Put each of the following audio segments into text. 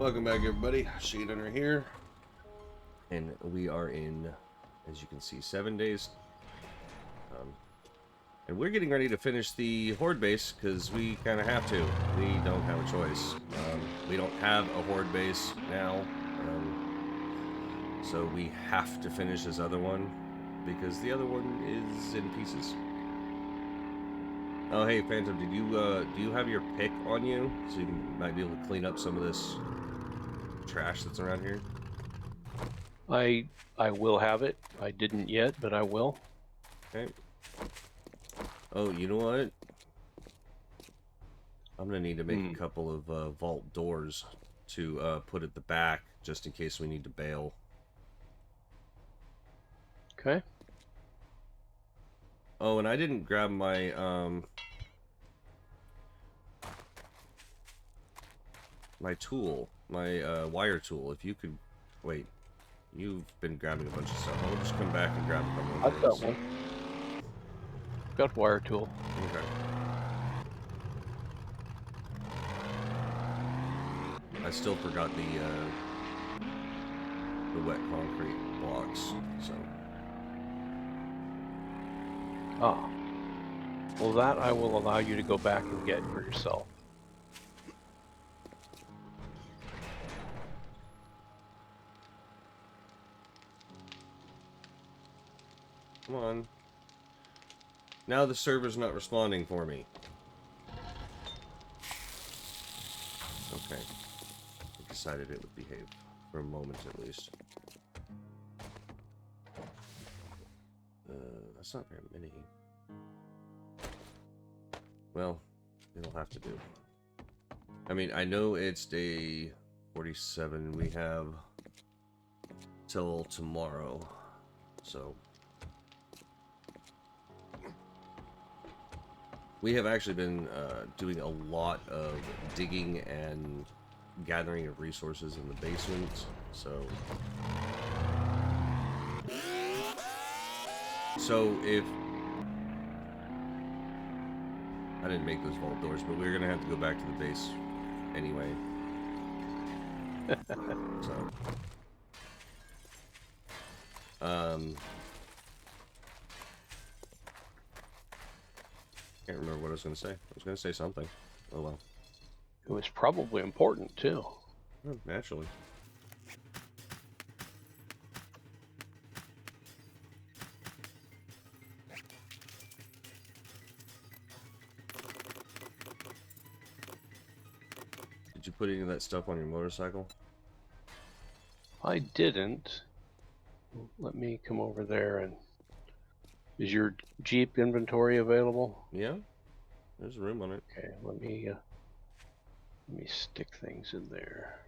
Welcome back, everybody. Xidax here, and we are in, as you can see, 7 days. And we're getting ready to finish the Horde base because we kind of have to. We don't have a choice. We don't have a Horde base now, so we have to finish this other one because the other one is in pieces. Oh, hey, Phantom, did you do you have your pick on you so you might be able to clean up some of this trash that's around here? I will have it. I didn't yet, but I will. Okay. Oh, you know what? I'm gonna need to make a couple of vault doors to put at the back just in case we need to bail. Okay. Oh, and I didn't grab my my tool, my wire tool. If you could wait, you've been grabbing a bunch of stuff. I'll just come back and grab a couple of I've got things. one. Got wire tool. Okay. I still forgot the wet concrete blocks, so. Ah. Well, that I will allow you to go back and get for yourself. Come on. Now the server's not responding for me. Okay. I decided it would behave. For a moment, at least. That's not very many. Well, it'll have to do. I mean, I know it's day 47. We have till tomorrow. So... we have actually been doing a lot of digging and gathering of resources in the basement, so if I didn't make those vault doors, but we're gonna have to go back to the base anyway. So can't remember what I was gonna say. I was gonna say something. Oh well. It was probably important too. Oh, naturally. Did you put any of that stuff on your motorcycle? I didn't. Let me come over there and... Is your Jeep inventory available? Yeah, there's room on it. Okay, let me stick things in there.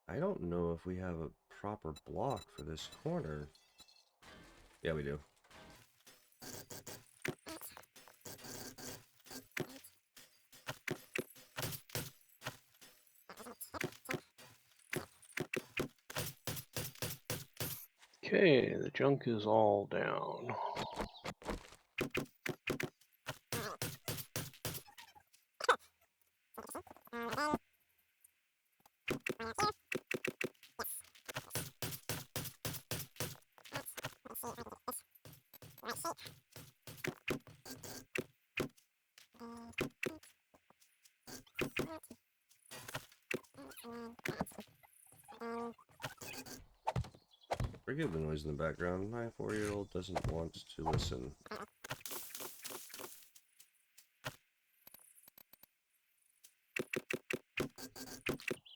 I don't know if we have a proper block for this corner. Yeah, we do. Okay, the junk is all down. Forgive the noise in the background. My 4-year-old doesn't want to listen.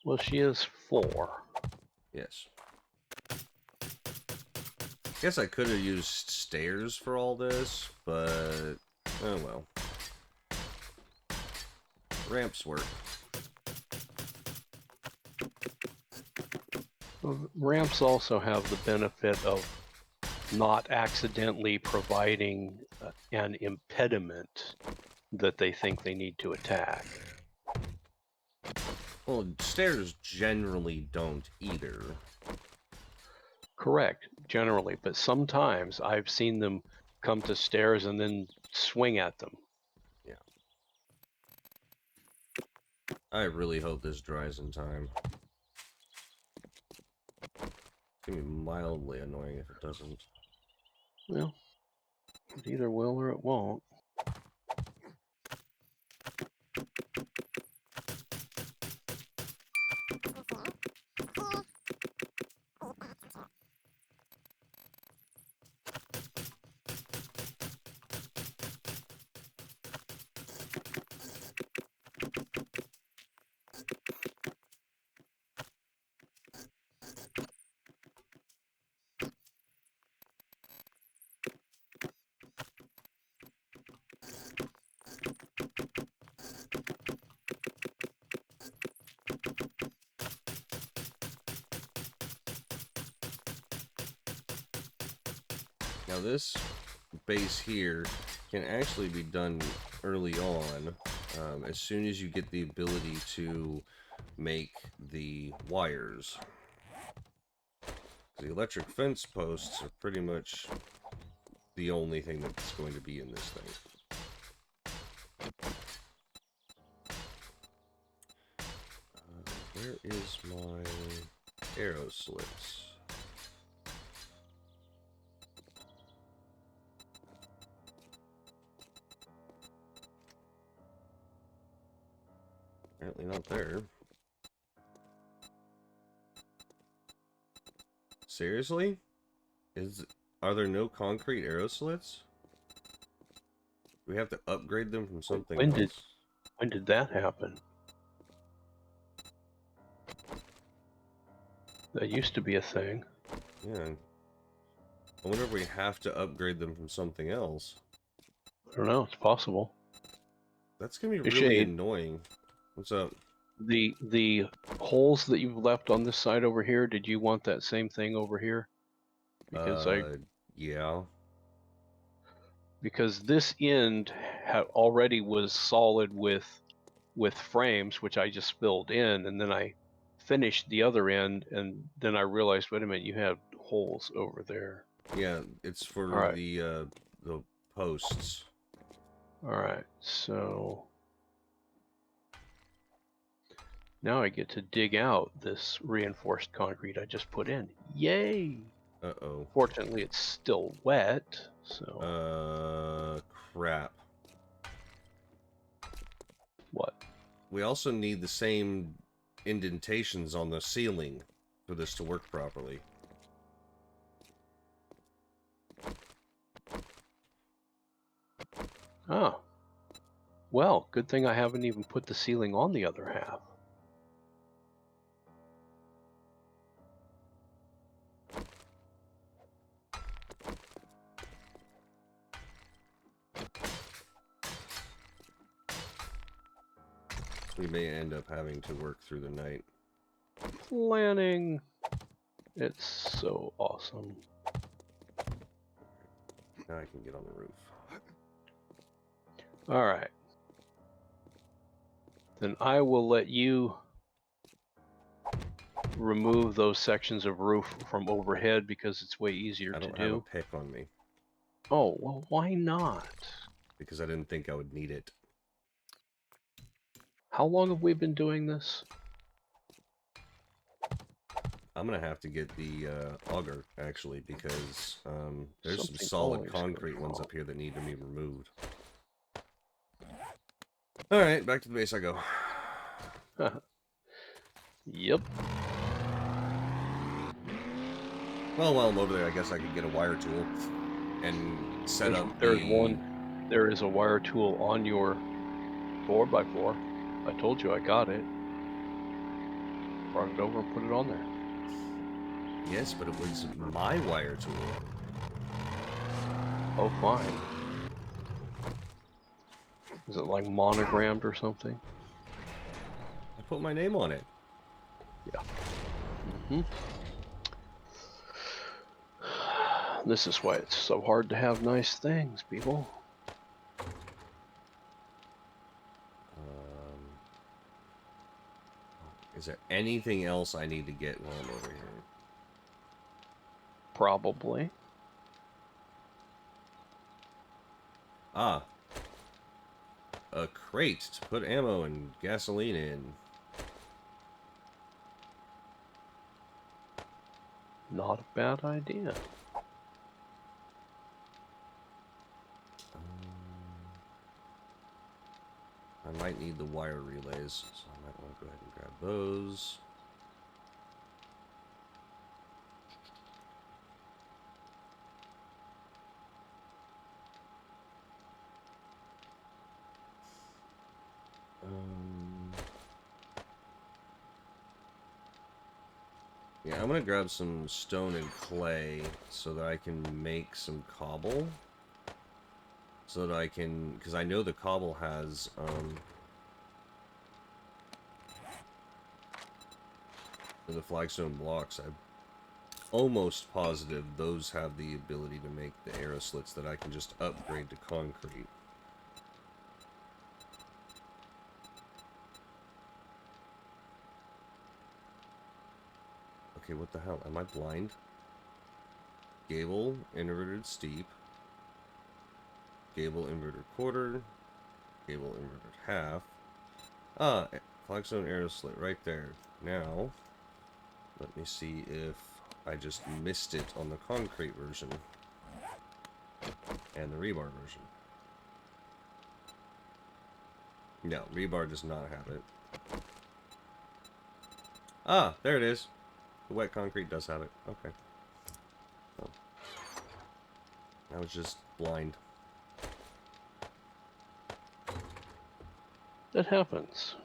Well, she is 4. Yes. Guess I could have used stairs for all this, but oh well. Ramps work. Ramps also have the benefit of not accidentally providing an impediment that they think they need to attack. Well, stairs generally don't either. Correct, generally, but sometimes I've seen them come to stairs and then swing at them. Yeah. I really hope this dries in time. It's gonna be mildly annoying if it doesn't. Well, it either will or it won't. Now this base here can actually be done early on, as soon as you get the ability to make the wires. The electric fence posts are pretty much the only thing that's going to be in this thing. Where is my arrow slits? Apparently not there. Seriously? Are there no concrete arrow slits? We have to upgrade them from something else? When did that happen? That used to be a thing. Yeah. I wonder if we have to upgrade them from something else. I don't know, it's possible. That's gonna be Hey, really Shade. annoying. What's up? The holes that you've left on this side over here, did you want that same thing over here? Because Yeah. because this end already was solid with frames, which I just filled in, and then I finished the other end, and then I realized, wait a minute, you have holes over there. Yeah, it's for All right. the posts. All right, so now I get to dig out this reinforced concrete I just put in. Yay! Uh-oh. Fortunately, it's still wet, so... Crap. What? We also need the same indentations on the ceiling for this to work properly. Oh. Well, good thing I haven't even put the ceiling on the other half. We may end up having to work through the night. Planning. It's so awesome. Now I can get on the roof. All right. Then I will let you remove those sections of roof from overhead because it's way easier to do. I don't have a pick on me. Oh, well, why not? Because I didn't think I would need it. How long have we been doing this? I'm gonna have to get the auger, actually, because there's some Something solid always concrete goes ones wrong. up here that need to be removed. Alright, back to the base I go. Yep. Well, while I'm over there, I guess I could get a wire tool and set up There's one. There is a wire tool on your 4x4. I told you I got it. Brought it over and put it on there. Yes, but it was my wire tool. Oh, fine. Is it like monogrammed or something? I put my name on it. Yeah. This is why it's so hard to have nice things, people. Is there anything else I need to get while I'm over here? Probably. Ah. A crate to put ammo and gasoline in. Not a bad idea. I might need the wire relays, so I might want to go ahead and grab those. Yeah, I'm gonna grab some stone and clay so that I can make some cobble. So that I can, because I know the cobble has, the flagstone blocks. I'm almost positive those have the ability to make the arrow slits that I can just upgrade to concrete. Okay, what the hell? Am I blind? Gable, inverted steep. Gable, inverted quarter. Gable, inverted half. Ah, flagstone arrow slit right there. Now, let me see if I just missed it on the concrete version. And the rebar version. No, rebar does not have it. Ah, there it is. The wet concrete does have it. Okay. Oh. I was just blind. That happens.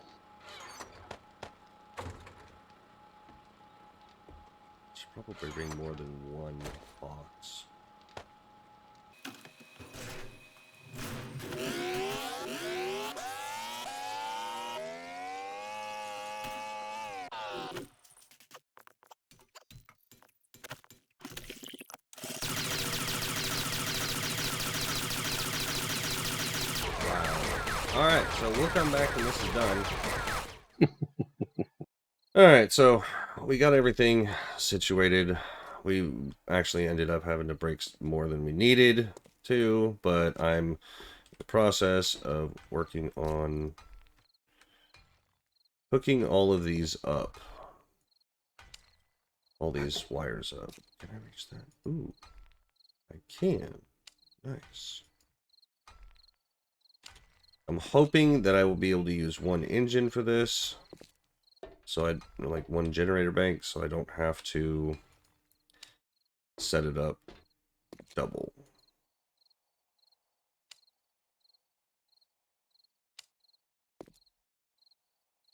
Should probably bring more than one box. Alright, so we'll come back when this is done. Alright, so we got everything situated. We actually ended up having to break more than we needed to, but I'm in the process of working on hooking all of these up. All these wires up. Can I reach that? Ooh, I can. Nice. I'm hoping that I will be able to use one engine for this. So I like one generator bank, so I don't have to set it up double.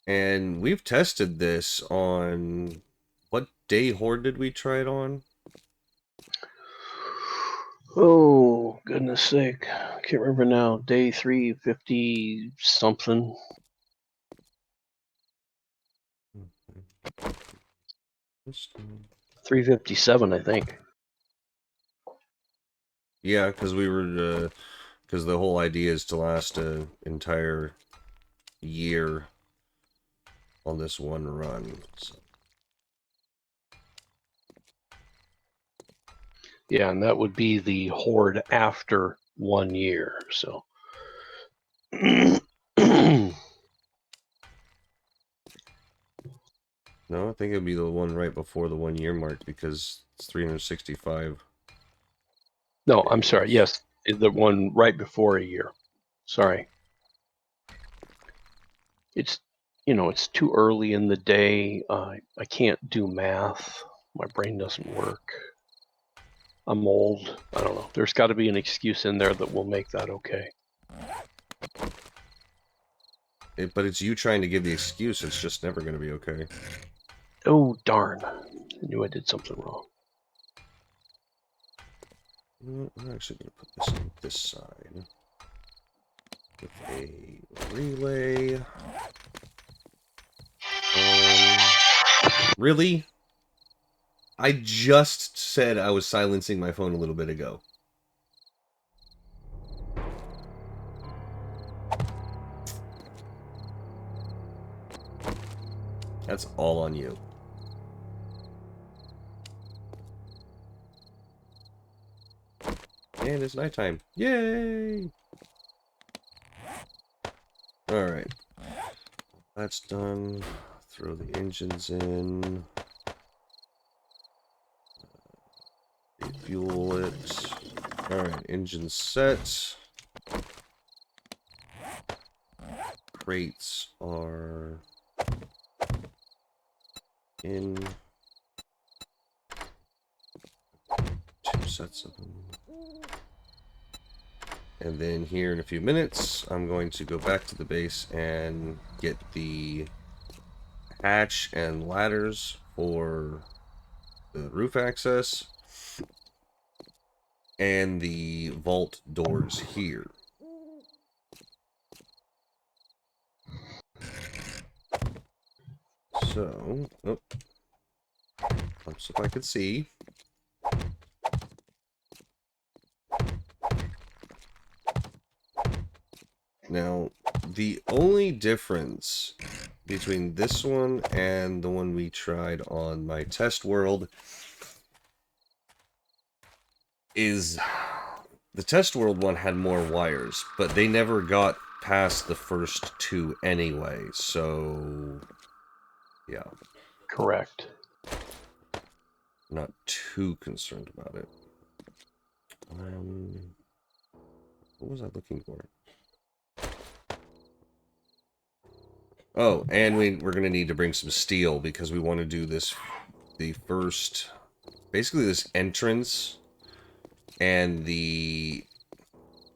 And we've tested this on, what day Horde did we try it on? Oh, goodness sake. I can't remember now. Day 350 something. 357, I think. Yeah, because we were, because the whole idea is to last an entire year on this one run. So. Yeah, and that would be the Horde after 1 year, so. No, I think it'd be the one right before the 1 year mark because it's 365. No, I'm sorry. Yes, the one right before a year. Sorry. It's, it's too early in the day. I can't do math. My brain doesn't work. I'm old. I don't know. There's got to be an excuse in there that will make that okay. But it's you trying to give the excuse. It's just never going to be okay. Oh, darn. I knew I did something wrong. I'm actually going to put this on this side. With a relay. Really? I just said I was silencing my phone a little bit ago. That's all on you. And it's nighttime. Yay! Alright. That's done. Throw the engines in. Refuel it. Alright, engine set. Crates are in. 2 sets of them. And then here in a few minutes, I'm going to go back to the base and get the hatch and ladders for the roof access and the vault doors here. So, let's if I could see. Now, the only difference between this one and the one we tried on my test world is the test world one had more wires, but they never got past the first 2 anyway, so yeah. Correct. Not too concerned about it. What was I looking for? Oh, and we're going to need to bring some steel because we want to do this, the first, basically this entrance and the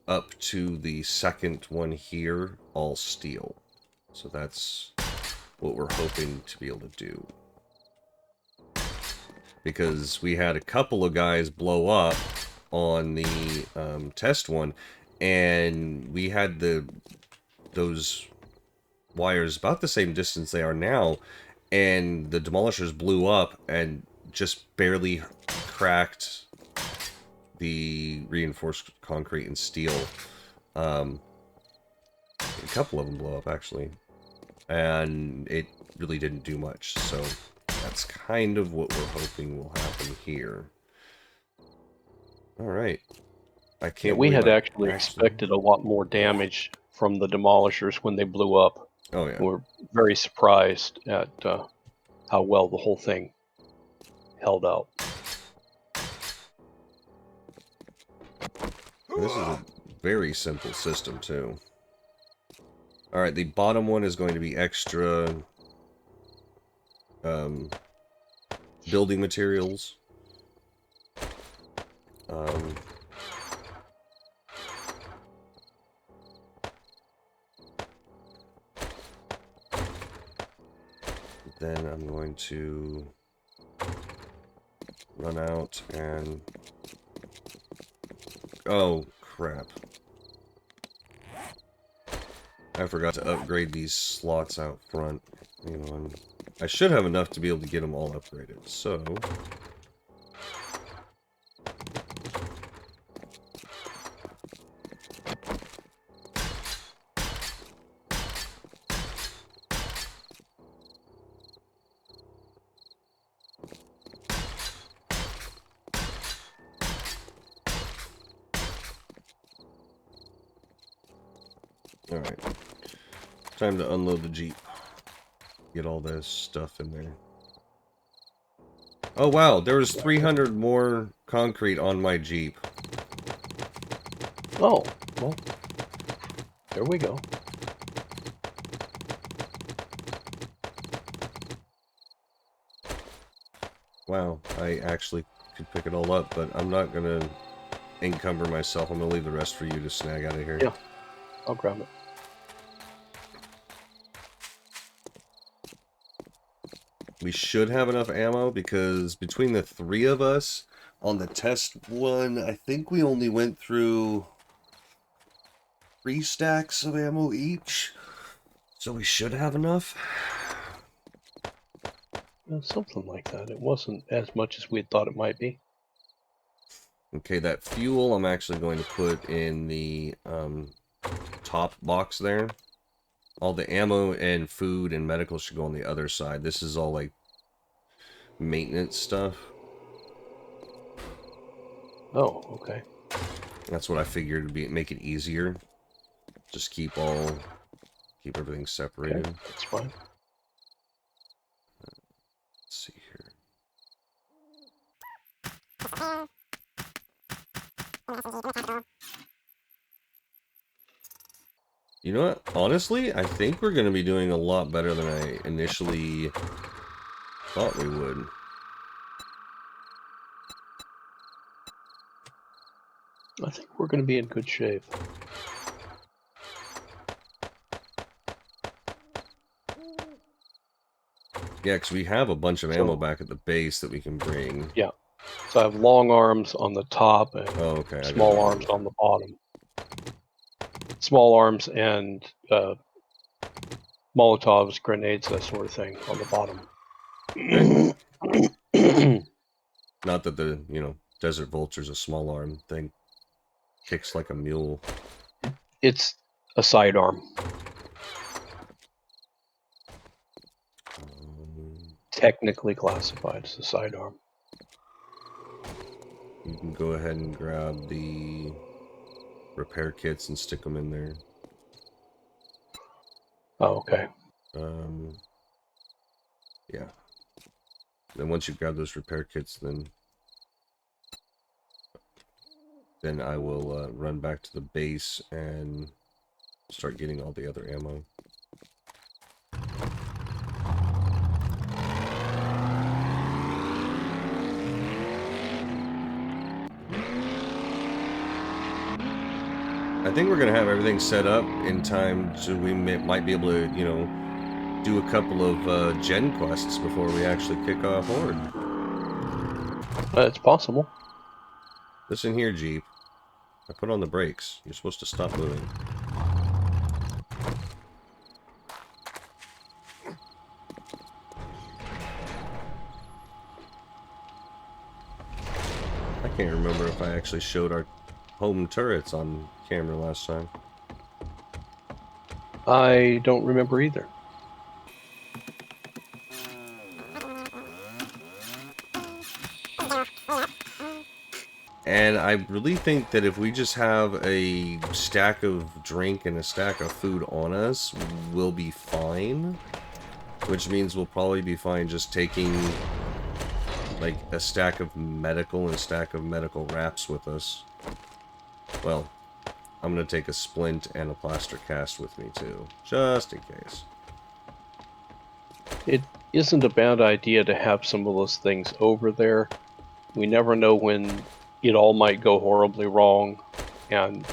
up to the second one here, all steel. So that's what we're hoping to be able to do. Because we had a couple of guys blow up on the test one, and we had those wires about the same distance they are now, and the demolishers blew up and just barely cracked the reinforced concrete and steel. A couple of them blow up actually, and it really didn't do much. So that's kind of what we're hoping will happen here. All right. I can't. Yeah, we had actually expected a lot more damage from the demolishers when they blew up. Oh yeah. We're very surprised at how well the whole thing held out. This is a very simple system too. All right, the bottom one is going to be extra building materials. Then I'm going to run out and... Oh, crap. I forgot to upgrade these slots out front. Hang on. I should have enough to be able to get them all upgraded, so... Alright. Time to unload the Jeep. Get all this stuff in there. Oh wow, there was 300 more concrete on my Jeep. Oh, well, there we go. Wow, I actually could pick it all up, but I'm not going to encumber myself. I'm going to leave the rest for you to snag out of here. Yeah, I'll grab it. We should have enough ammo because between the 3 of us on the test one, I think we only went through 3 stacks of ammo each. So we should have enough. Something like that. It wasn't as much as we had thought it might be. Okay, that fuel I'm actually going to put in the top box there. all the ammo and food and medical should go on the other side. This is all like maintenance stuff. Oh, okay. That's what I figured would be make it easier. Just keep everything separated. Okay, that's fine. Let's see here. You know what? Honestly, I think we're going to be doing a lot better than I initially thought we would. I think we're going to be in good shape. Yeah, because we have a bunch of ammo back at the base that we can bring. Yeah. So I have long arms on the top and okay, small arms on the bottom. Small arms and Molotovs, grenades, that sort of thing on the bottom. Not that the, Desert Vulture's a small arm thing. Kicks like a mule. It's a sidearm. Technically classified as a sidearm. You can go ahead and grab the repair kits and stick them in there. Oh, okay. Yeah. Then once you grab those repair kits, then I will run back to the base and start getting all the other ammo. I think we're going to have everything set up in time so we might be able to, do a couple of gen quests before we actually kick off Horde. It's possible. Listen here, Jeep. I put on the brakes. You're supposed to stop moving. I can't remember if I actually showed our home turrets on camera last time. I don't remember either. And I really think that if we just have a stack of drink and a stack of food on us, we'll be fine. Which means we'll probably be fine just taking like a stack of medical and a stack of medical wraps with us. Well, I'm going to take a splint and a plaster cast with me too, just in case. It isn't a bad idea to have some of those things over there. We never know when it all might go horribly wrong, and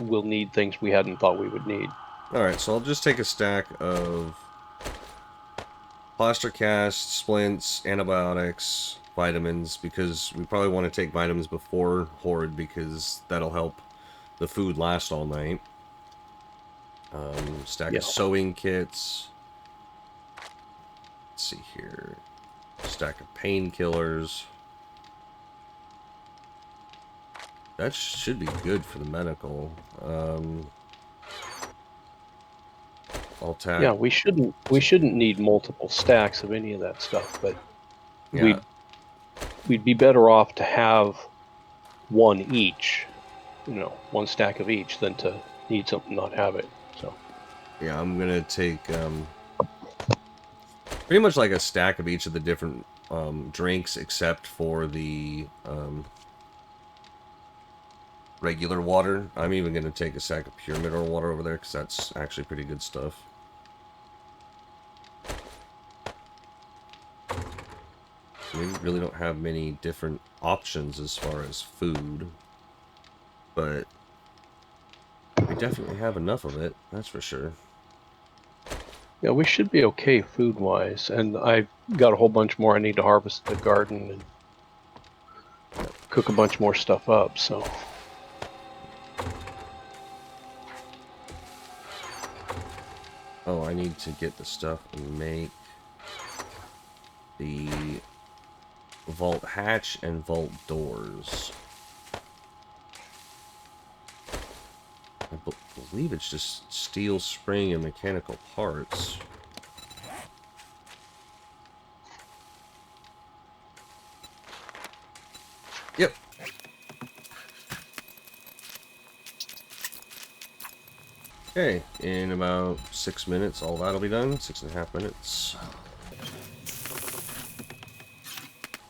we'll need things we hadn't thought we would need. Alright, so I'll just take a stack of plaster casts, splints, antibiotics, vitamins, because we probably want to take vitamins before Horde, because that'll help the food last all night. Stack of sewing kits. Let's see here. Stack of painkillers. That should be good for the medical. I'll tack. Yeah, we shouldn't need multiple stacks of any of that stuff, but Yeah. we'd be better off to have one each, one stack of each, than to need something not have it. So yeah, I'm gonna take pretty much like a stack of each of the different drinks, except for the regular water. I'm even gonna take a stack of pure mineral water over there because that's actually pretty good stuff. We really don't have many different options as far as food, but we definitely have enough of it, that's for sure. yeah, we should be okay food-wise, and I've got a whole bunch more I need to harvest at the garden and cook a bunch more stuff up, so. Oh, I need to get the stuff and make the vault hatch and vault doors. I believe it's just steel spring and mechanical parts. Yep. Okay, in about 6 minutes, all that'll be done. 6.5 minutes.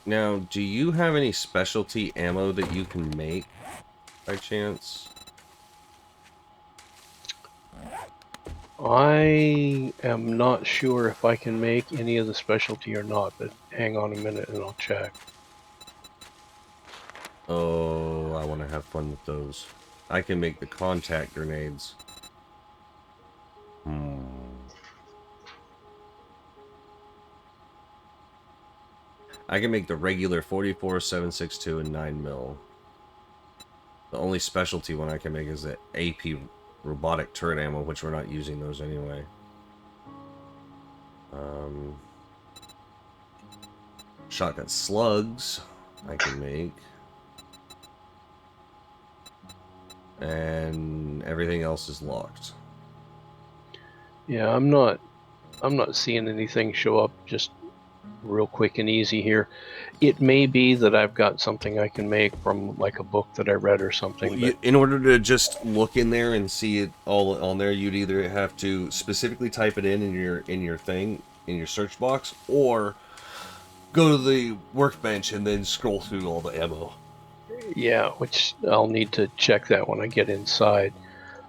Now, do you have any specialty ammo that you can make, by chance? I am not sure if I can make any of the specialty or not, but hang on a minute and I'll check. Oh, I want to have fun with those. I can make the contact grenades. I can make the regular 44, 7.62, and 9mm. The only specialty one I can make is the AP robotic turret ammo, which we're not using those anyway. Shotgun slugs I can make. And everything else is locked. Yeah, I'm not seeing anything show up just real quick and easy here. It may be that I've got something I can make from like a book that I read or something. But In order to just look in there and see it all on there, you'd either have to specifically type it in your thing, in your search box, or go to the workbench and then scroll through all the ammo. yeah, which I'll need to check that when I get inside.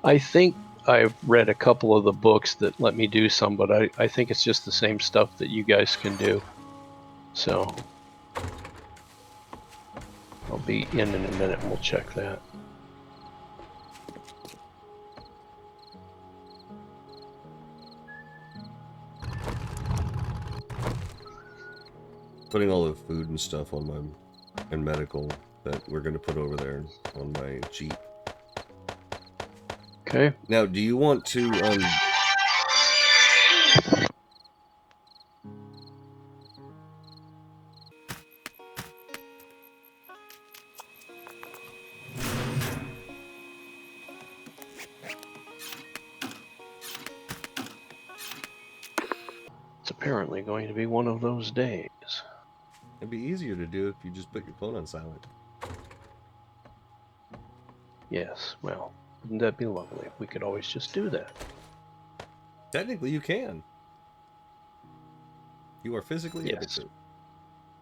I think I've read a couple of the books that let me do some, but I think it's just the same stuff that you guys can do. So I'll be in a minute and we'll check that. Putting all the food and stuff on my and medical that we're going to put over there on my Jeep. Okay. Now, do you want to It's apparently going to be one of those days. it'd be easier to do if you just put your phone on silent. Yes, well, wouldn't that be lovely if we could always just do that? Technically, you can. You are physically able Yes. to.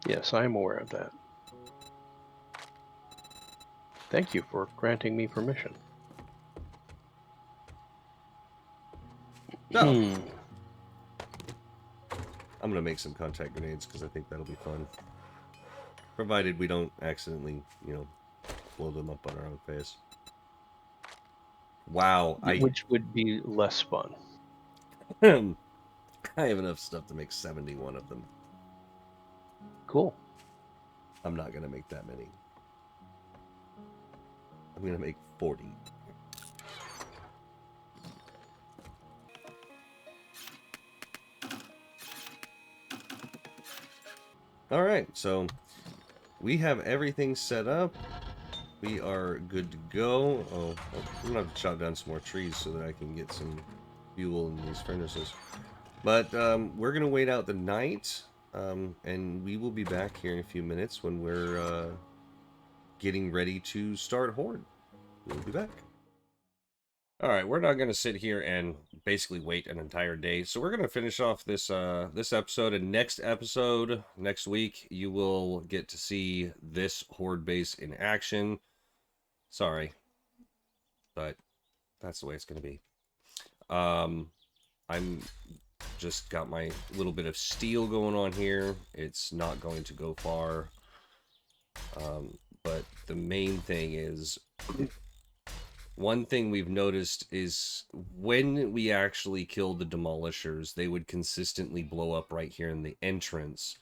Yes, I am aware of that. Thank you for granting me permission. No. I'm gonna make some contact grenades because I think that'll be fun. Provided we don't accidentally, blow them up on our own face. Wow, Which would be less fun. I have enough stuff to make 71 of them. Cool. I'm not gonna make that many. I'm gonna make 40. Alright, so we have everything set up. We are good to go. Oh, I'm gonna have to chop down some more trees so that I can get some fuel in these furnaces. But we're gonna wait out the night, and we will be back here in a few minutes when we're getting ready to start Horde. We'll be back. Alright, we're not going to sit here and basically wait an entire day. So we're going to finish off this this episode. And next episode, next week, you will get to see this Horde base in action. Sorry, but that's the way it's going to be. I'm just got my little bit of steel going on here. It's not going to go far. But the main thing is... One thing we've noticed is when we actually killed the demolishers, they would consistently blow up right here in the entrance.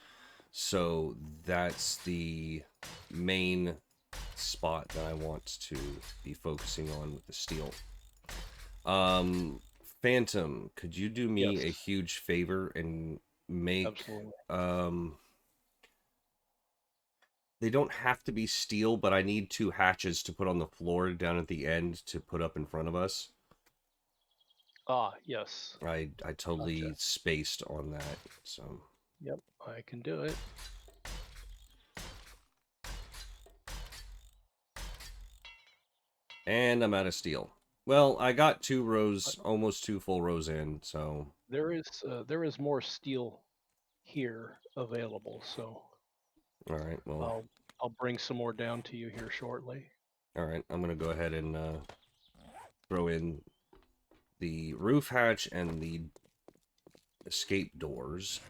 So that's the main spot that I want to be focusing on with the steel. Phantom, could you do me a huge favor and make... Absolutely. They don't have to be steel, but I need 2 hatches to put on the floor down at the end to put up in front of us. Ah, yes. I totally Gotcha. spaced on that. So. Yep, I can do it. And I'm out of steel. Well, I got 2 Uh, rows, almost 2 full rows in, so... there is more steel here available, so Alright, well... I'll bring some more down to you here shortly. Alright, I'm gonna go ahead and throw in the roof hatch and the escape doors.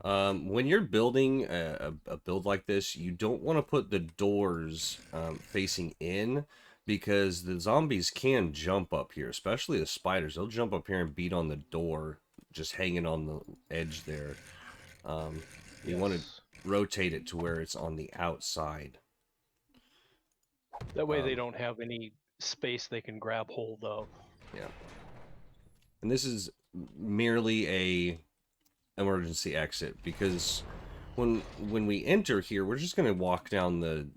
When you're building a build like this, you don't want to put the doors facing in, because the zombies can jump up here, especially the spiders. They'll jump up here and beat on the door, just hanging on the edge there. You want to Yes. rotate it to where it's on the outside. That way they don't have any space they can grab hold of. Yeah. And this is merely a emergency exit, because when we enter here, we're just going to walk down the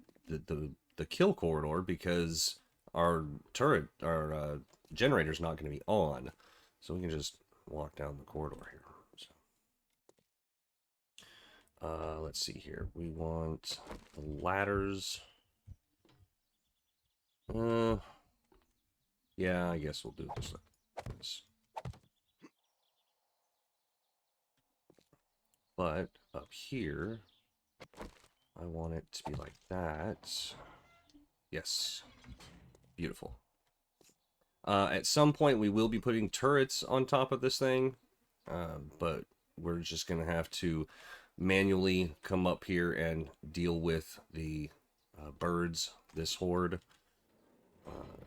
kill corridor, because our generator's not going to be on, so we can just walk down the corridor here. So, let's see here. We want the ladders. Yeah, I guess we'll do this like this. But up here, I want it to be like that. Yes. Beautiful. At some point, we will be putting turrets on top of this thing, but we're just going to have to manually come up here and deal with the birds, this horde,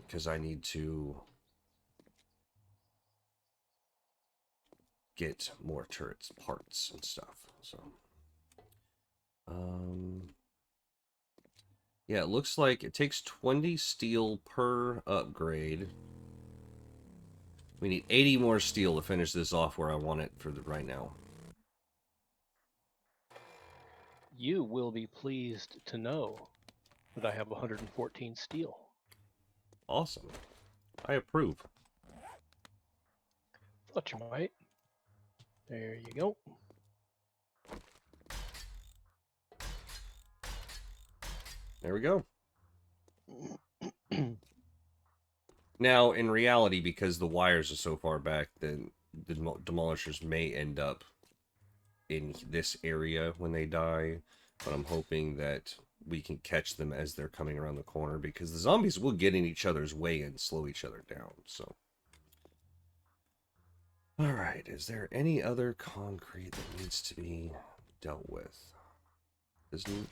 because I need to get more turrets, parts, and stuff. So, yeah, it looks like it takes 20 steel per upgrade. We need 80 more steel to finish this off where I want it for right now. You will be pleased to know that I have 114 steel. Awesome. I approve. Thought you might. There you go. There we go. Now, in reality, because the wires are so far back, the demolishers may end up in this area when they die, but I'm hoping that we can catch them as they're coming around the corner, because the zombies will get in each other's way and slow each other down, so... Alright, is there any other concrete that needs to be dealt with? Isn't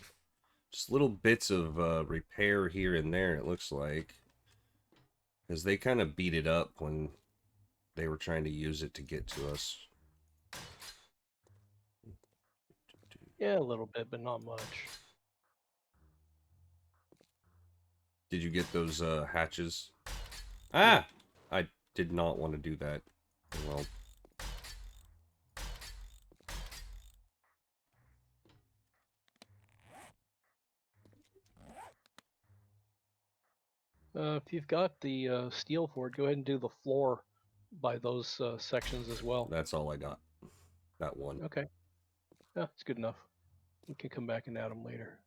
just little bits of repair here and there, it looks like. Because they kind of beat it up when they were trying to use it to get to us. Yeah, a little bit, but not much. Did you get those hatches? Ah! I did not want to do that. Well... If you've got the steel for it, go ahead and do the floor by those sections as well. That's all I got. That one. Okay. Yeah, it's good enough. We can come back and add them later.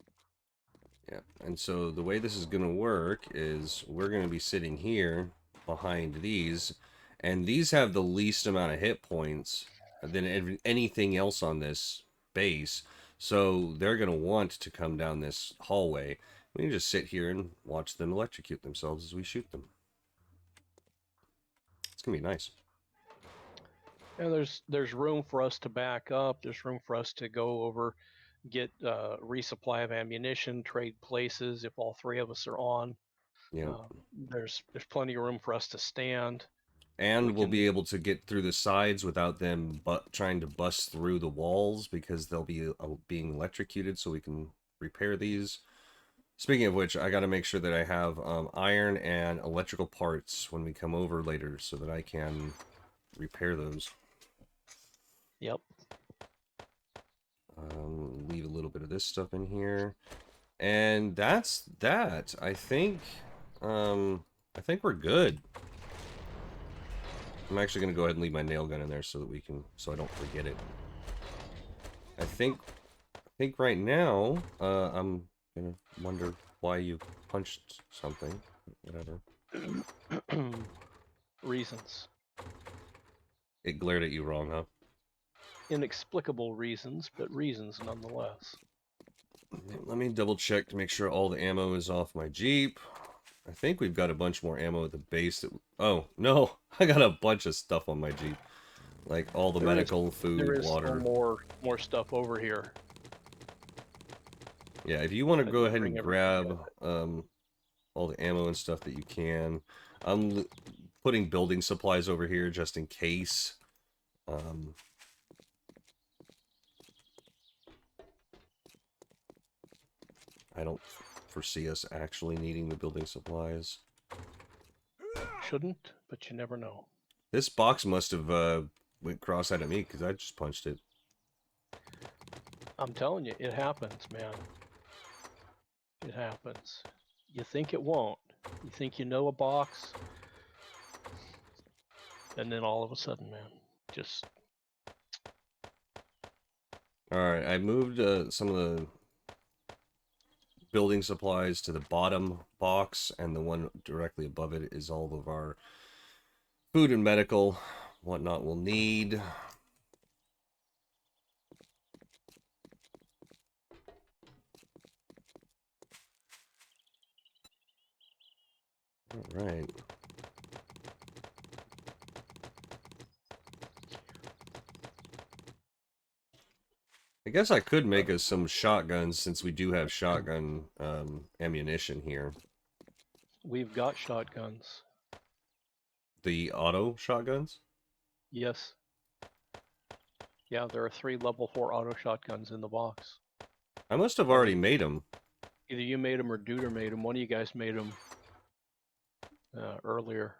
Yeah, and so the way this is going to work is we're going to be sitting here behind these, and these have the least amount of hit points than anything else on this base, so they're going to want to come down this hallway. We can just sit here and watch them electrocute themselves as we shoot them. It's going to be nice. And there's room for us to back up. There's room for us to go over, get resupply of ammunition, trade places if all three of us are on. Yeah. There's plenty of room for us to stand. And we'll be able to get through the sides without them trying to bust through the walls, because they'll be being electrocuted, so we can repair these. Speaking of which, I got to make sure that I have iron and electrical parts when we come over later, so that I can repair those. Yep. Leave a little bit of this stuff in here, and that's that. I think we're good. I'm actually gonna go ahead and leave my nail gun in there so that so I don't forget it. I think right now, I'm gonna wonder why you punched something. Whatever. Reasons. It glared at you wrong, huh? Inexplicable reasons, but reasons nonetheless. Let me double check to make sure all the ammo is off my Jeep. I think we've got a bunch more ammo at the base. Oh, no. I got a bunch of stuff on my Jeep. Like all the medical, There food, is still water. more stuff over here. Yeah, if you want to I go didn't ahead bring and everything grab all the ammo and stuff that you can. I'm putting building supplies over here just in case. I don't foresee us actually needing the building supplies. Shouldn't, but you never know. This box must have went cross-eyed at me because I just punched it. I'm telling you, it happens, man. It happens. You think it won't. You think you know a box, and then all of a sudden, man, just... Alright, I moved some of the building supplies to the bottom box, and the one directly above it is all of our food and medical whatnot we'll need. Alright. I guess I could make us some shotguns since we do have shotgun ammunition here. We've got shotguns. The auto shotguns? Yes. Yeah, there are 3 level 4 auto shotguns in the box. I must have already made them. Either you made them or Duder made them. One of you guys made them earlier.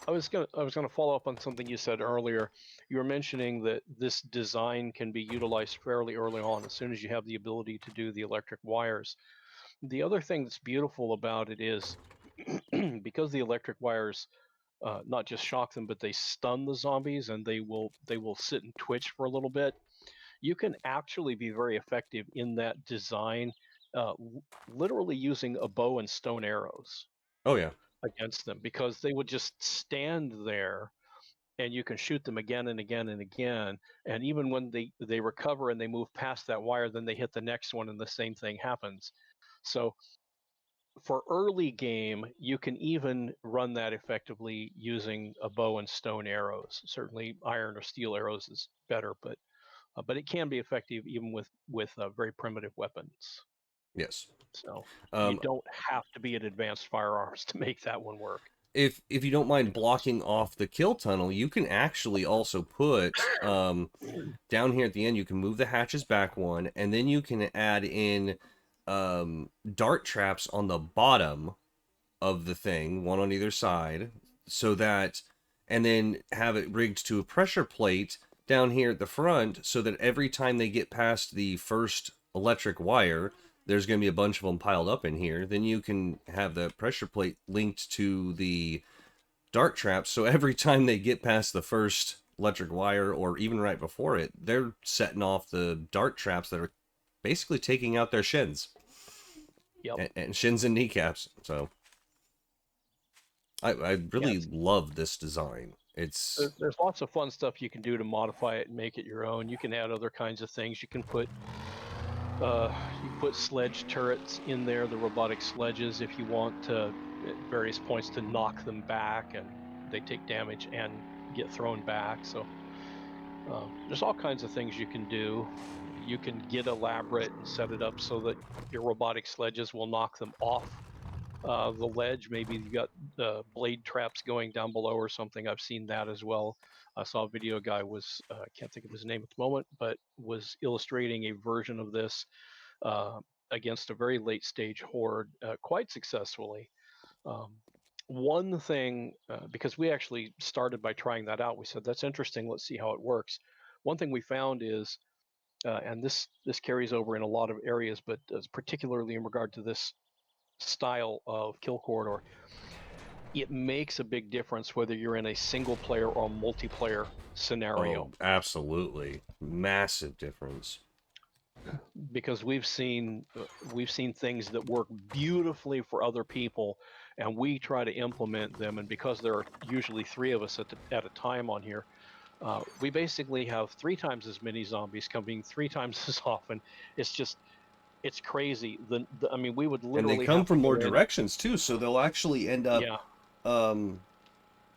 I was gonna follow up on something you said earlier. You were mentioning that this design can be utilized fairly early on, as soon as you have the ability to do the electric wires. The other thing that's beautiful about it is because the electric wires not just shock them, but they stun the zombies, and they will sit and twitch for a little bit. You can actually be very effective in that design, literally using a bow and stone arrows Oh yeah. against them, because they would just stand there and you can shoot them again and again and again, and even when they recover and they move past that wire, then they hit the next one and the same thing happens. So for early game, you can even run that effectively using a bow and stone arrows. Certainly iron or steel arrows is better, but it can be effective even with very primitive weapons. Yes. So you Um, don't have to be at advanced firearms to make that one work. if you don't mind blocking off the kill tunnel, you can actually also put down here at the end. You can move the hatches back one, and then you can add in dart traps on the bottom of the thing, one on either side, so that, and then have it rigged to a pressure plate down here at the front, so that every time they get past the first electric wire, there's going to be a bunch of them piled up in here. Then you can have the pressure plate linked to the dart traps, so every time they get past the first electric wire, or even right before it, they're setting off the dart traps that are basically taking out their shins. Yep. And shins and kneecaps. So I really Yes. love this design. It's There's lots of fun stuff you can do to modify it and make it your own. You can add other kinds of things. You can put sledge turrets in there, the robotic sledges, if you want to, at various points, to knock them back, and they take damage and get thrown back. So there's all kinds of things you can do. You can get elaborate and set it up so that your robotic sledges will knock them off the ledge. Maybe you got blade traps going down below or something. I've seen that as well. I saw a video guy was I can't think of his name at the moment, but was illustrating a version of this uh, against a very late stage horde quite successfully. Um, one thing, because we actually started by trying that out, we said that's interesting. Let's see how it works. One thing we found is, and this carries over in a lot of areas, but particularly in regard to this style of kill corridor, it makes a big difference whether you're in a single player or a multiplayer scenario. Oh, absolutely. Massive difference. Because we've seen things that work beautifully for other people, and we try to implement them. And because there are usually three of us at a time on here, we basically have 3 times as many zombies coming 3 times as often. It's crazy. I mean, we would And they literally come have to from more go in. directions too, so they'll actually end up Yeah, um,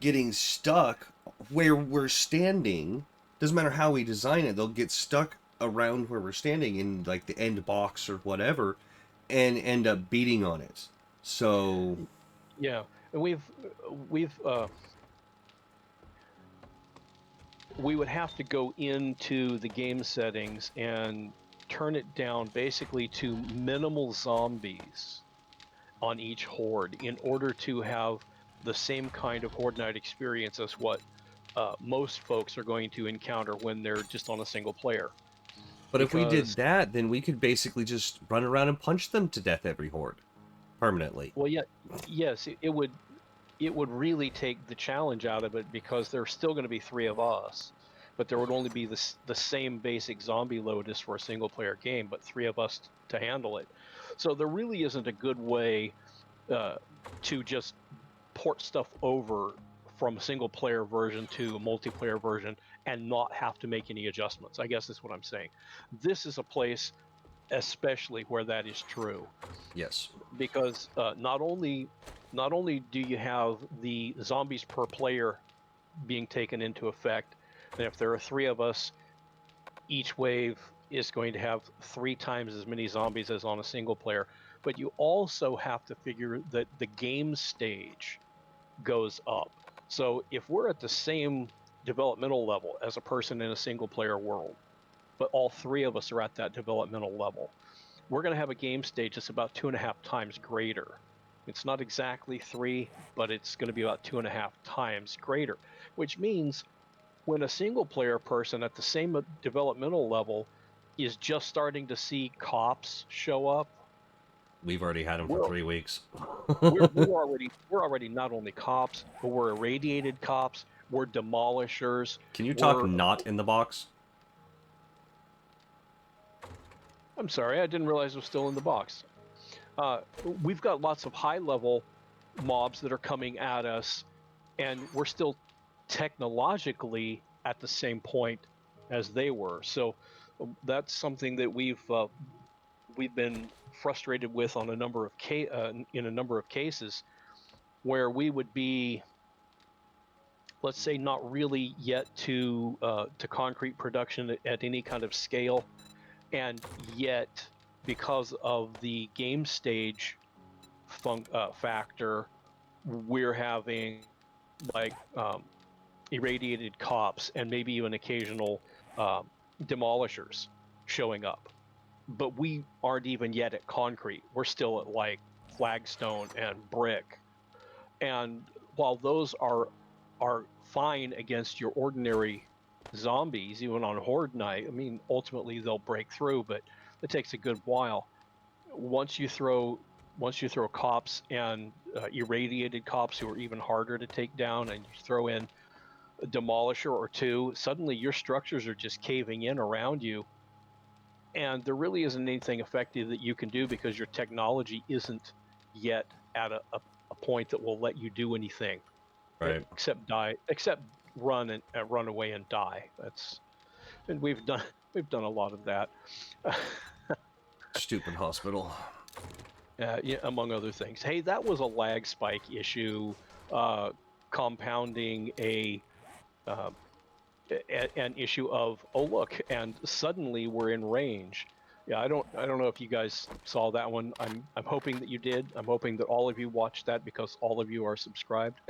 getting stuck where we're standing. Doesn't matter how we design it, they'll get stuck around where we're standing in like the end box or whatever and end up beating on it. So yeah. And we've we would have to go into the game settings and turn it down basically to minimal zombies on each horde in order to have the same kind of horde night experience as what most folks are going to encounter when they're just on a single player. but if we did Because, that, then we could basically just run around and punch them to death every horde permanently. well, yeah, yes, it would really take the challenge out of it, because there's still going to be three of us, but there would only be the same basic zombie load as for a single player game, but three of us to handle it. So there really isn't a good way uh, to just port stuff over from a single player version to a multiplayer version and not have to make any adjustments. I guess that's what I'm saying. This is a place especially where that is true, Yes. because not only do you have the zombies per player being taken into effect, and if there are three of us, each wave is going to have 3 times as many zombies as on a single player, but you also have to figure that the game stage goes up. So if we're at the same developmental level as a person in a single player world, but all three of us are at that developmental level, we're going to have a game stage that's about 2.5 times greater. It's not exactly 3, but it's going to be about 2.5 times greater, which means when a single player person at the same developmental level is just starting to see cops show up, We've already had them for we're 3 weeks. we're already not only cops, but we're irradiated cops, we're demolishers, Can you talk we're not in the box? I'm sorry, I didn't realize it was still in the box. We've got lots of high level mobs that are coming at us, and we're still technologically at the same point as they were. So that's something that we've been frustrated with on a number of in a number of cases, where we would be, let's say, not really yet to concrete production at any kind of scale, and yet because of the game stage factor, we're having like irradiated cops and maybe even occasional um, demolishers showing up. But we aren't even yet at concrete. We're still at like flagstone and brick. And while those are fine against your ordinary zombies, even on Horde night, I mean, ultimately they'll break through, but it takes a good while. Once you throw cops and irradiated cops who are even harder to take down, and you throw in a demolisher or two, suddenly your structures are just caving in around you, and there really isn't anything effective that you can do because your technology isn't yet at a point that will let you do anything Right. except run and run away and die. And we've done a lot of that. Stupid hospital. Yeah, among other things. Hey, that was a lag spike issue, uh, compounding uh, an issue of, oh look, and suddenly we're in range. Yeah, I don't know if you guys saw that one. I'm hoping that you did. I'm hoping that all of you watched that because all of you are subscribed.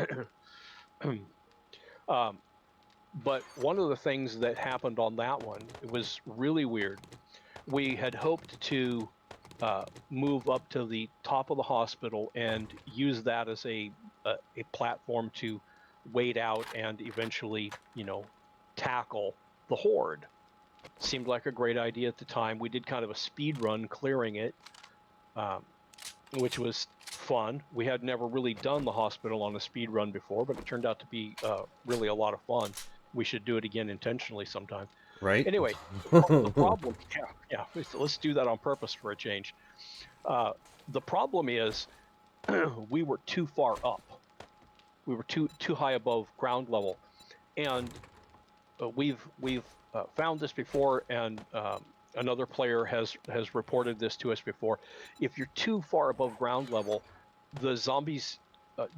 um, but one of the things that happened on that one, it was really weird. We had hoped to move up to the top of the hospital and use that as a platform to wait out and eventually, tackle the horde. Seemed like a great idea at the time. We did kind of a speed run clearing it, um, which was fun. We had never really done the hospital on a speed run before, but it turned out to be really a lot of fun. We should do it again intentionally sometime. Right? Anyway, the problem, yeah, let's do that on purpose for a change. The problem is we were too far up. We were too high above ground level, and we've found this before, and another player has reported this to us before. If you're too far above ground level, the zombies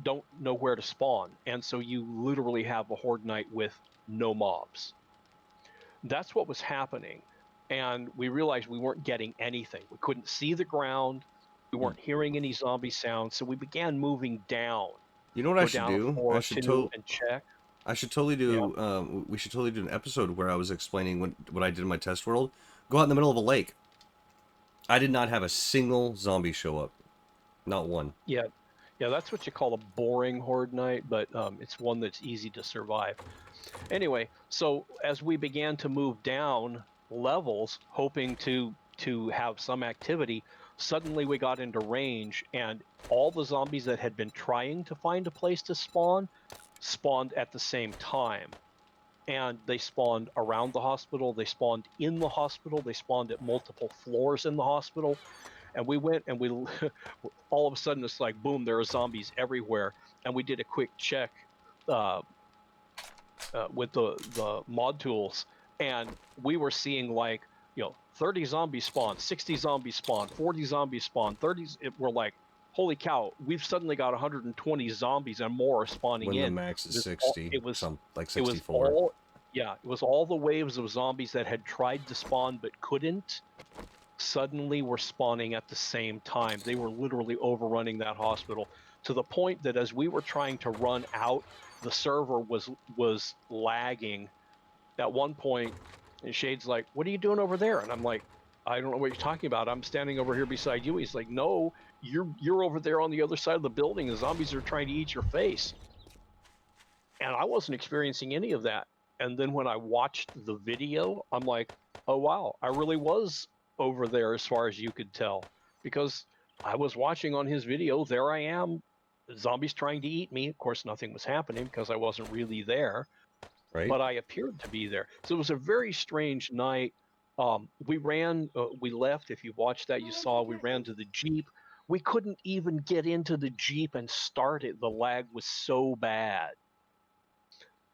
don't know where to spawn, and so you literally have a horde night with no mobs. That's what was happening, and we realized we weren't getting anything. We couldn't see the ground. We weren't hearing any zombie sounds, so we began moving down. You know what I Go should down a do? floor or two and check. I should totally Yeah. do. We should totally do an episode where I was explaining what I did in my test world. Go out in the middle of a lake. I did not have a single zombie show up, not one. Yeah, yeah, that's what you call a boring horde night, but it's one that's easy to survive. Anyway, so as we began to move down levels, hoping to have some activity, suddenly we got into range, and all the zombies that had been trying to find a place to spawn spawned at the same time. And they spawned around the hospital, they spawned in the hospital, they spawned at multiple floors in the hospital. And we went and we all of a sudden it's like boom, there are zombies everywhere. And we did a quick check uh, with the mod tools, and we were seeing like 30 zombies spawn, 60 zombies spawn, 40 zombies spawn, 30s. We're like, holy cow, we've suddenly got 120 zombies and more spawning When the in. max is This 60, it was some like it was 64. all yeah, it was all the waves of zombies that had tried to spawn but couldn't. Suddenly were spawning at the same time. They were literally overrunning that hospital to the point that as we were trying to run out, the server was lagging. At one point, and Shade's like, "What are you doing over there?" And I'm like, "I don't know what you're talking about. I'm standing over here beside you." He's like, "No, you're over there on the other side of the building. The zombies are trying to eat your face." And I wasn't experiencing any of that. And then when I watched the video, I'm like, "Oh wow, I really was over there as far as you could tell." Because I was watching on his video, there I am, zombies trying to eat me. Of course, nothing was happening because I wasn't really there, Right? but I appeared to be there. So it was a very strange night. We left. If you watched that, you saw we ran to the Jeep. We couldn't even get into the Jeep and start it. The lag was so bad.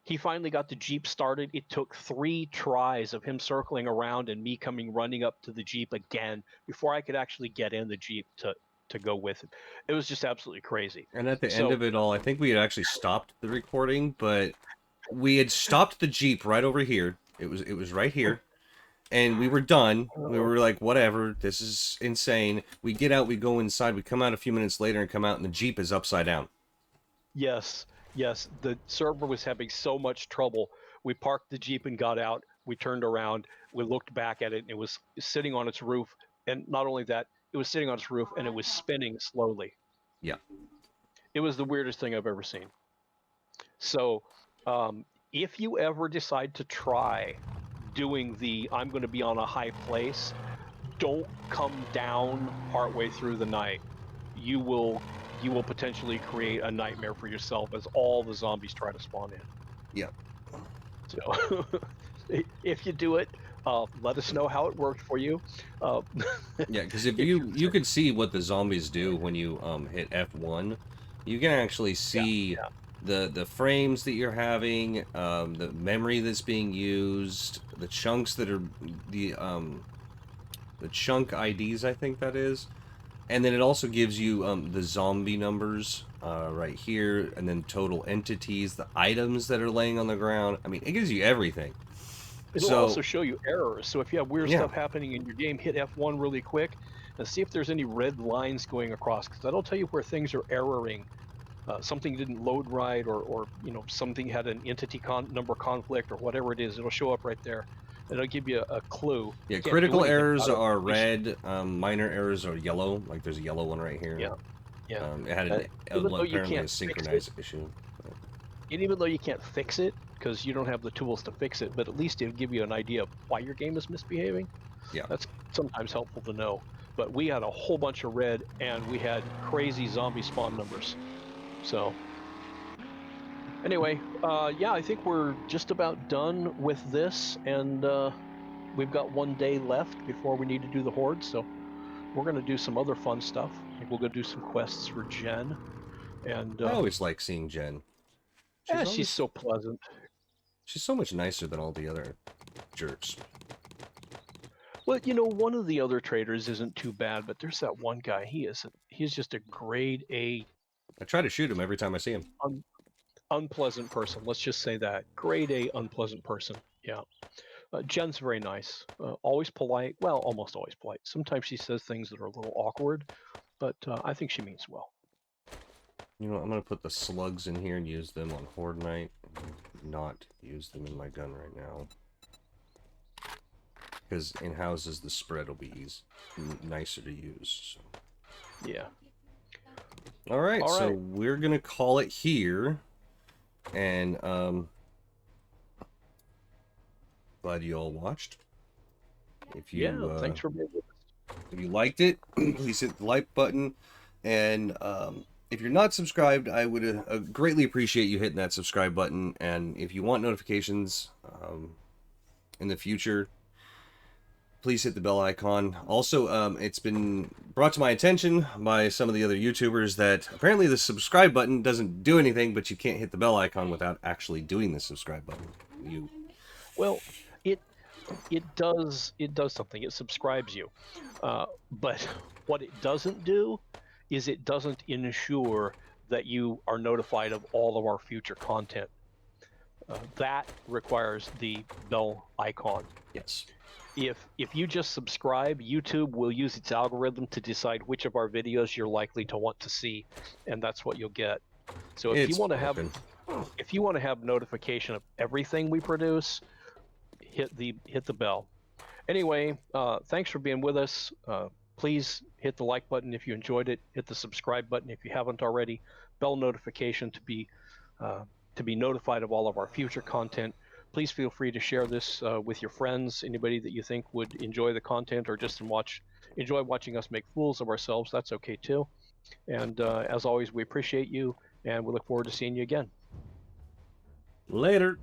He finally got the Jeep started. It took 3 tries of him circling around and me coming running up to the Jeep again before I could actually get in the Jeep to go with him. It was just absolutely crazy. And at the end So of it all, I think we had actually stopped the recording, but we had stopped the Jeep right over here. It was right here. And we were done. We were like, whatever, this is insane. We get out, we go inside, we come out a few minutes later and come out and the Jeep is upside down. yes, yes, the server was having so much trouble. We parked the Jeep and got out. We turned around. We looked back at it, and it was sitting on its roof. And not only that, it was sitting on its roof, and it was spinning slowly. Yeah. It was the weirdest thing I've ever seen. So, if you ever decide to try doing the I'm going to be on a high place, don't come down partway through the night. You will potentially create a nightmare for yourself as all the zombies try to spawn in. Yeah. So, if you do it, let us know how it worked for you. Yeah, because if If you could see what the zombies do when you hit F1, you can actually see the frames that you're having, the memory that's being used, the chunks that are the chunk IDs, I think that is. And then it also gives you the zombie numbers right here, and then total entities, the items that are laying on the ground. I mean, it gives you everything. It'll also show you errors. So if you have weird Yeah. stuff happening in your game, hit F1 really quick and see if there's any red lines going across. Because that'll tell you where things are erroring. Something didn't load right, or something had an entity number conflict, or whatever it is. It'll show up right there. It'll give you a clue. Yeah, Can't do critical anything errors about it, are at least- red, minor errors are yellow. Like there's a yellow one right here. Yeah, yeah. It had Even though you apparently a can't fix it, synchronized issue. and even though you can't fix it because you don't have the tools to fix it, but at least it'll give you an idea of why your game is misbehaving. Yeah. That's sometimes helpful to know. but we had a whole bunch of red, and we had crazy zombie spawn numbers. So anyway, yeah, I think we're just about done with this, and we've got 1 day left before we need to do the Horde, so we're going to do some other fun stuff. Like we'll go do some quests for Jen, and I always like seeing Jen. she's so pleasant. She's so much nicer than all the other jerks. Well, you know, one of the other traders isn't too bad, but there's that one guy. He's just a grade A. I try to shoot him every time I see him. Unpleasant person. Let's just say that. Grade A unpleasant person. Yeah. Jen's very nice. Always polite. Well, almost always polite. Sometimes she says things that are a little awkward, but I think she means well. You know, I'm going to put the slugs in here and use them on Horde Night. Not use them in my gun right now. Because in houses, the spread will be nicer to use. So. Yeah. Alright, so we're going to call it here. And, glad you all watched. If you, thanks for being with us. If you liked it, please hit the like button. And if you're not subscribed, I would greatly appreciate you hitting that subscribe button. And if you want notifications in the future, please hit the bell icon. Also, it's been brought to my attention by some of the other YouTubers that apparently the subscribe button doesn't do anything, but you can't hit the bell icon without actually doing the subscribe button. Well, it does something. It subscribes you, but what it doesn't do is it doesn't ensure that you are notified of all of our future content. That requires the bell icon. Yes. If you just subscribe, YouTube will use its algorithm to decide which of our videos you're likely to want to see, and that's what you'll get. So if you want to have notification of everything we produce, hit the bell. Anyway, thanks for being with us. Please hit the like button if you enjoyed it. Hit the subscribe button if you haven't already. Bell notification to be notified of all of our future content. Please feel free to share this with your friends, anybody that you think would enjoy the content or just enjoy watching us make fools of ourselves. That's okay too. And as always, we appreciate you, and we look forward to seeing you again. Later.